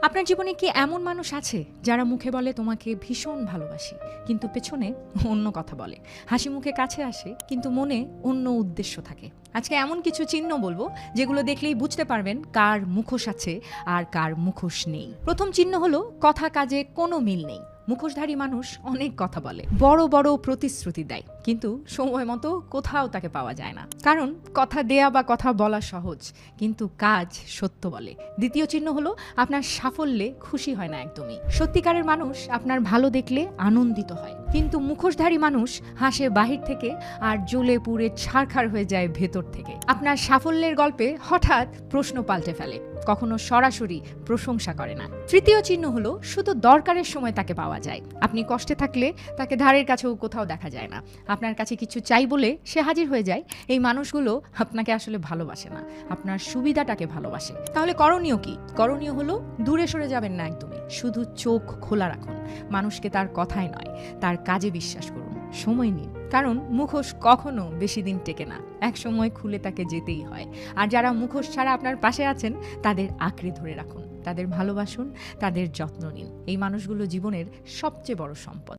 আপনার জীবনে কি এমন মানুষ আছে যারা মুখে বলে তোমাকে ভীষণ ভালোবাসি, কিন্তু পেছনে অন্য কথা বলে? হাসি মুখে কাছে আসে কিন্তু মনে অন্য উদ্দেশ্য থাকে। আজকে এমন কিছু চিহ্ন বলবো যেগুলো দেখলেই বুঝতে পারবেন কার মুখোশ আছে আর কার মুখোশ নেই। প্রথম চিহ্ন হলো কথা কাজে কোনো মিল নেই। মুখোশধারী মানুষ অনেক কথা বলে, বড় বড় প্রতিশ্রুতি দেয়, কিন্তু সময় মতো কোথাও তাকে পাওয়া যায় না। কারণ কথা দেয়া বা কথা বলা সহজ, কিন্তু কাজ সত্য বলে। দ্বিতীয় চিহ্ন হলো আপনার সাফল্যে খুশি হয় না একদমই। সত্যিকারের মানুষ আপনার ভালো দেখলে আনন্দিত হয়, কিন্তু মুখোশধারী মানুষ হাসে বাহির থেকে আর জ্বলে পুড়ে ছারখার হয়ে যায় ভেতর থেকে। আপনার সাফল্যের গল্পে হঠাৎ প্রশ্ন পাল্টে ফেলে, কখনো সরাসরি প্রশংসা করে না। তৃতীয় চিহ্ন হলো শুধু দরকারের সময় তাকে পাওয়া যায়। আপনি কষ্টে থাকলে তাকে ধারের কাছেও কোথাও দেখা যায় না। আপনার কাছে কিছু চাই বলে সে হাজির হয়ে যায়। এই মানুষগুলো আপনাকে আসলে ভালোবাসে না, আপনার সুবিধাটাকে ভালোবাসে। তাহলে করণীয় কি? করণীয় হলো দূরে সরে যাবেন না একদমই, শুধু চোখ খোলা রাখুন। মানুষকে তার কথায় নয়, তার কাজে বিশ্বাস করুন। সময় নিন, কারণ মুখোশ কখনো বেশি দিন টেকে না। এক সময় খুলে তাকে যেতেই হয়। আর যারা মুখোশ ছাড়া আপনার পাশে আছেন তাদের আঁকড়ে ধরে রাখুন, তাদের ভালোবাসুন, তাদের যত্ন নিন। এই মানুষগুলো জীবনের সবচেয়ে বড় সম্পদ।